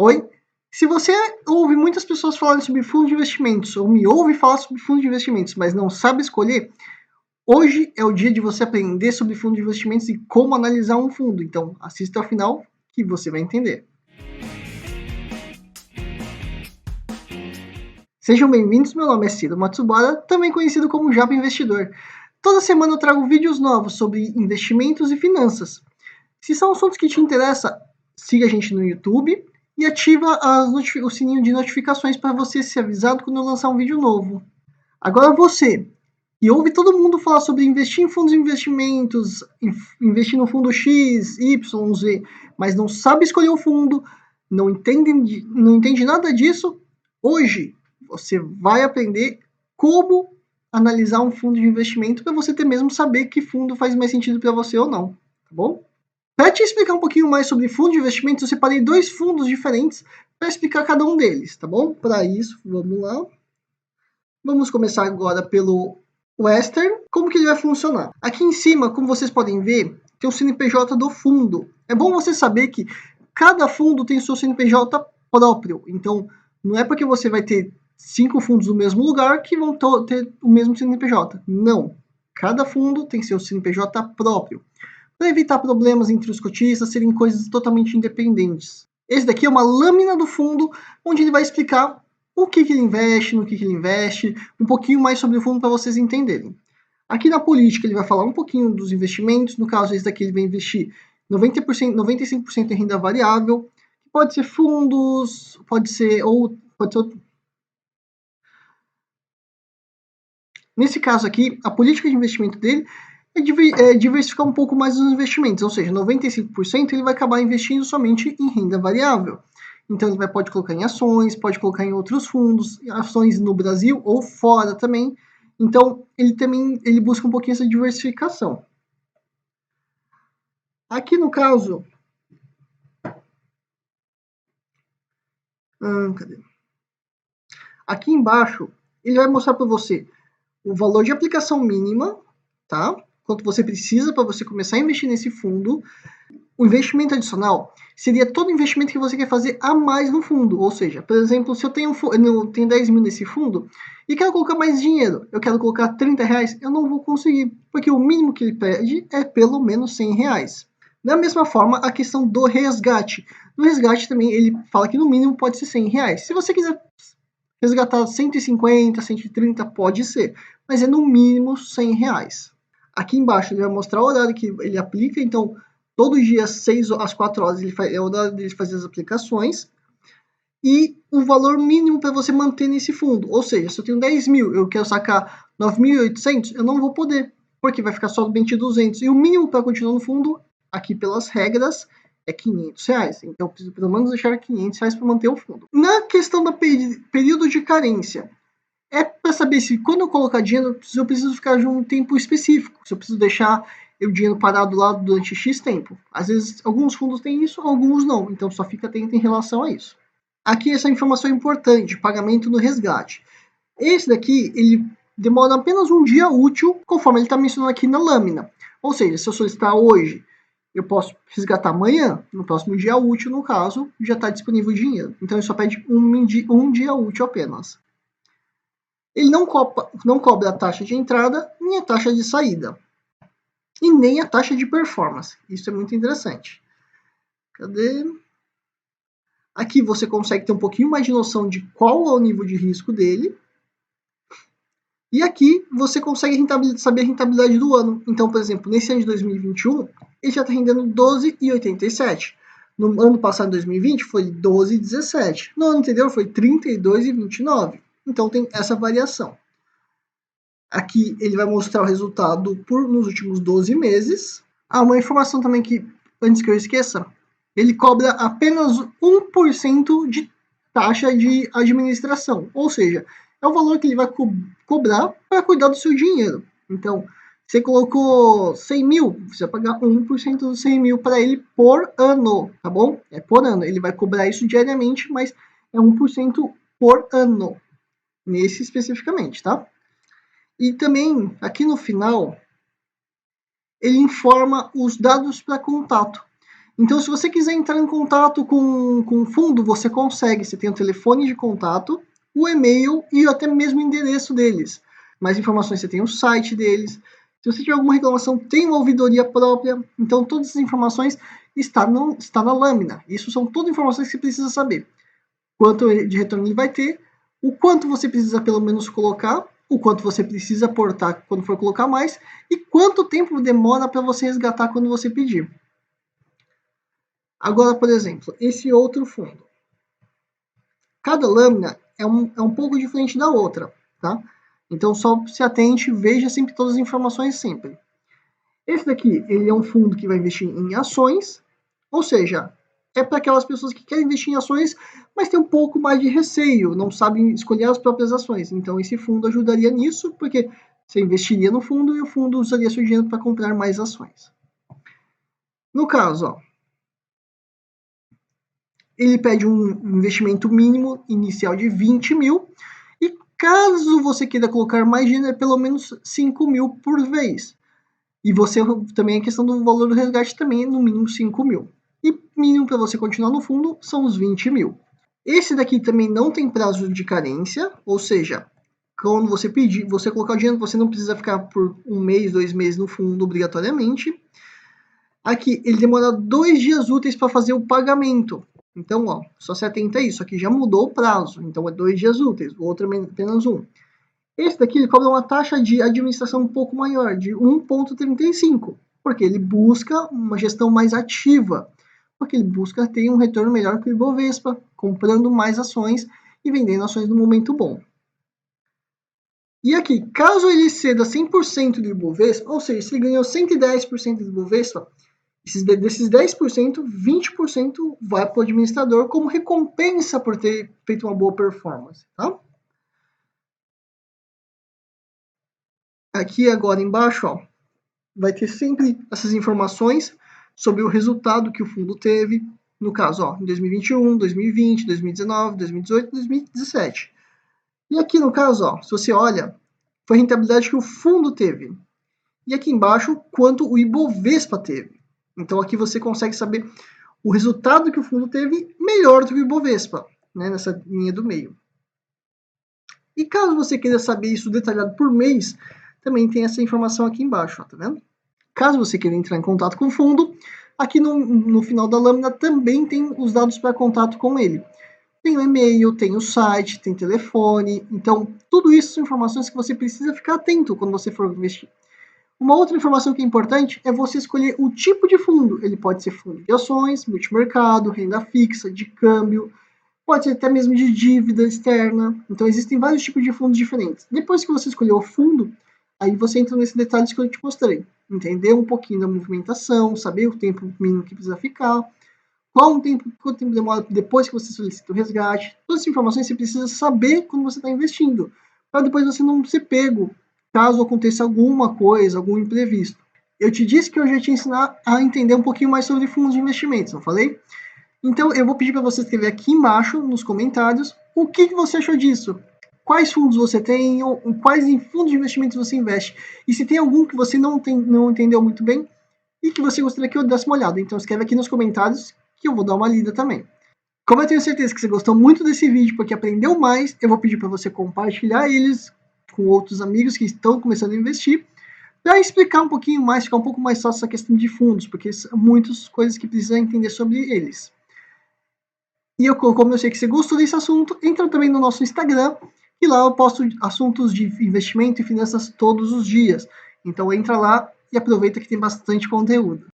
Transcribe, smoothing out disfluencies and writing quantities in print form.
Oi? Se você ouve muitas pessoas falarem sobre fundos de investimentos, ou me ouve falar sobre fundos de investimentos, mas não sabe escolher, hoje é o dia de você aprender sobre fundos de investimentos e como analisar um fundo. Então, assista ao final que você vai entender. Sejam bem-vindos, meu nome é Ciro Matsubara, também conhecido como Japa Investidor. Toda semana eu trago vídeos novos sobre investimentos e finanças. Se são assuntos que te interessam, siga a gente no YouTube e ativa o sininho de notificações para você ser avisado quando eu lançar um vídeo novo. Agora você, que ouve todo mundo falar sobre investir em fundos de investimentos, investir no fundo X, Y, Z, mas não sabe escolher o fundo, não entende nada disso, hoje você vai aprender como analisar um fundo de investimento para você até mesmo saber que fundo faz mais sentido para você ou não, tá bom? Para te explicar um pouquinho mais sobre fundo de investimentos, eu separei 2 fundos diferentes para explicar cada um deles, tá bom? Para isso, vamos lá. Vamos começar agora pelo Western. Como que ele vai funcionar? Aqui em cima, como vocês podem ver, tem o CNPJ do fundo. É bom você saber que cada fundo tem o seu CNPJ próprio. Então, não é porque você vai ter 5 fundos no mesmo lugar que vão ter o mesmo CNPJ. Não. Cada fundo tem seu CNPJ próprio, para evitar problemas entre os cotistas serem coisas totalmente independentes. Esse daqui é uma lâmina do fundo, onde ele vai explicar o que ele investe, no que ele investe, um pouquinho mais sobre o fundo para vocês entenderem. Aqui na política ele vai falar um pouquinho dos investimentos, no caso esse daqui ele vai investir 90%, 95% em renda variável, pode ser fundos, pode ser. Nesse caso aqui, a política de investimento dele é diversificar um pouco mais os investimentos, ou seja, 95% ele vai acabar investindo somente em renda variável. Então ele pode colocar em ações, pode colocar em outros fundos, ações no Brasil ou fora também. Então ele busca um pouquinho essa diversificação. Aqui no caso, cadê? Aqui embaixo ele vai mostrar para você o valor de aplicação mínima, tá? Quanto você precisa para você começar a investir nesse fundo. O investimento adicional seria todo investimento que você quer fazer a mais no fundo. Ou seja, por exemplo, se eu tenho 10 mil nesse fundo e quero colocar mais dinheiro, eu quero colocar 30 reais, eu não vou conseguir, porque o mínimo que ele pede é pelo menos 100 reais. Da mesma forma, a questão do resgate. No resgate também ele fala que no mínimo pode ser 100 reais. Se você quiser resgatar 150, 130, pode ser, mas é no mínimo 100 reais. Aqui embaixo ele vai mostrar o horário que ele aplica, então todo dia 6 às 4 horas é o horário dele fazer as aplicações, e o valor mínimo para você manter nesse fundo. Ou seja, se eu tenho 10 mil, eu quero sacar 9.800, eu não vou poder, porque vai ficar somente 200. E o mínimo para continuar no fundo, aqui pelas regras, é 500 reais. Então, eu preciso pelo menos deixar 500 reais para manter o fundo. Na questão do período de carência, é para saber se quando eu colocar dinheiro, se eu preciso ficar de um tempo específico, se eu preciso deixar o dinheiro parado lá durante X tempo. Às vezes, alguns fundos têm isso, alguns não. Então, só fica atento em relação a isso. Aqui, essa informação é importante, pagamento no resgate. Esse daqui, ele demora apenas um dia útil, conforme ele está mencionando aqui na lâmina. Ou seja, se eu solicitar hoje, eu posso resgatar amanhã, no próximo dia útil, no caso, já está disponível o dinheiro. Então, ele só pede um dia útil apenas. Ele não cobra a taxa de entrada, nem a taxa de saída. E nem a taxa de performance. Isso é muito interessante. Cadê? Aqui você consegue ter um pouquinho mais de noção de qual é o nível de risco dele. E aqui você consegue saber a rentabilidade do ano. Então, por exemplo, nesse ano de 2021, ele já está rendendo 12,87. No ano passado, em 2020, foi 12,17. No ano anterior, foi 32,29. Então, tem essa variação. Aqui ele vai mostrar o resultado nos últimos 12 meses. Uma informação também que, antes que eu esqueça, ele cobra apenas 1% de taxa de administração. Ou seja, é o valor que ele vai cobrar para cuidar do seu dinheiro. Então, você colocou 100 mil, você vai pagar 1% dos 100 mil para ele por ano, tá bom? É por ano. Ele vai cobrar isso diariamente, mas é 1% por ano. Nesse especificamente, tá? E também, aqui no final, ele informa os dados para contato. Então, se você quiser entrar em contato com o fundo, você consegue. Você tem o telefone de contato, o e-mail e até mesmo o endereço deles. Mais informações, você tem o site deles. Se você tiver alguma reclamação, tem uma ouvidoria própria. Então, todas essas informações está na lâmina. Isso são todas informações que você precisa saber. Quanto de retorno ele vai ter, o quanto você precisa pelo menos colocar, o quanto você precisa aportar quando for colocar mais, e quanto tempo demora para você resgatar quando você pedir. Agora, por exemplo, esse outro fundo. Cada lâmina é um pouco diferente da outra, tá? Então, só se atente, veja sempre todas as informações sempre. Esse daqui, ele é um fundo que vai investir em ações, ou seja, é para aquelas pessoas que querem investir em ações, mas tem um pouco mais de receio, não sabem escolher as próprias ações. Então, esse fundo ajudaria nisso, porque você investiria no fundo e o fundo usaria seu dinheiro para comprar mais ações. No caso, ó, ele pede um investimento mínimo inicial de 20 mil, e caso você queira colocar mais dinheiro, é pelo menos 5 mil por vez. E você também, a questão do valor do resgate também é no mínimo 5 mil. E mínimo para você continuar no fundo são os 20 mil. Esse daqui também não tem prazo de carência, ou seja, quando você pedir, você colocar o dinheiro, você não precisa ficar por 1 mês, 2 meses no fundo obrigatoriamente. Aqui, ele demora 2 dias úteis para fazer o pagamento. Então, ó, só se atenta a isso. Aqui já mudou o prazo, então é 2 dias úteis, o outro é apenas 1. Esse daqui ele cobra uma taxa de administração um pouco maior, de 1,35, porque ele busca uma gestão mais ativa, porque ele busca ter um retorno melhor que o Ibovespa, comprando mais ações e vendendo ações no momento bom. E aqui, caso ele ceda 100% do Ibovespa, ou seja, se ele ganhou 110% do Ibovespa, desses 10%, 20% vai para o administrador como recompensa por ter feito uma boa performance, tá? Aqui agora embaixo, ó, vai ter sempre essas informações sobre o resultado que o fundo teve, no caso, ó, em 2021, 2020, 2019, 2018, 2017. E aqui no caso, ó, se você olha, foi a rentabilidade que o fundo teve. E aqui embaixo, quanto o Ibovespa teve. Então aqui você consegue saber o resultado que o fundo teve melhor do que o Ibovespa, né, nessa linha do meio. E caso você queira saber isso detalhado por mês, também tem essa informação aqui embaixo, ó, tá vendo? Caso você queira entrar em contato com o fundo, aqui no final da lâmina também tem os dados para contato com ele. Tem o e-mail, tem o site, tem telefone. Então, tudo isso são informações que você precisa ficar atento quando você for investir. Uma outra informação que é importante é você escolher o tipo de fundo. Ele pode ser fundo de ações, multimercado, renda fixa, de câmbio, pode ser até mesmo de dívida externa. Então, existem vários tipos de fundos diferentes. Depois que você escolheu o fundo, aí você entra nesses detalhes que eu te mostrei. Entender um pouquinho da movimentação, saber o tempo mínimo que precisa ficar, quanto tempo demora depois que você solicita o resgate. Todas essas informações você precisa saber quando você está investindo, para depois você não ser pego, caso aconteça alguma coisa, algum imprevisto. Eu te disse que eu já ia te ensinar a entender um pouquinho mais sobre fundos de investimentos, não falei? Então eu vou pedir para você escrever aqui embaixo, nos comentários, o que você achou disso. Quais fundos você tem, ou quais fundos de investimentos você investe. E se tem algum que você não entendeu muito bem e que você gostaria que eu desse uma olhada. Então escreve aqui nos comentários que eu vou dar uma lida também. Como eu tenho certeza que você gostou muito desse vídeo porque aprendeu mais, eu vou pedir para você compartilhar eles com outros amigos que estão começando a investir, para explicar um pouquinho mais, ficar um pouco mais fácil essa questão de fundos, porque são muitas coisas que precisa entender sobre eles. E como eu sei que você gostou desse assunto, entra também no nosso Instagram, e lá eu posto assuntos de investimento e finanças todos os dias. Então entra lá e aproveita que tem bastante conteúdo.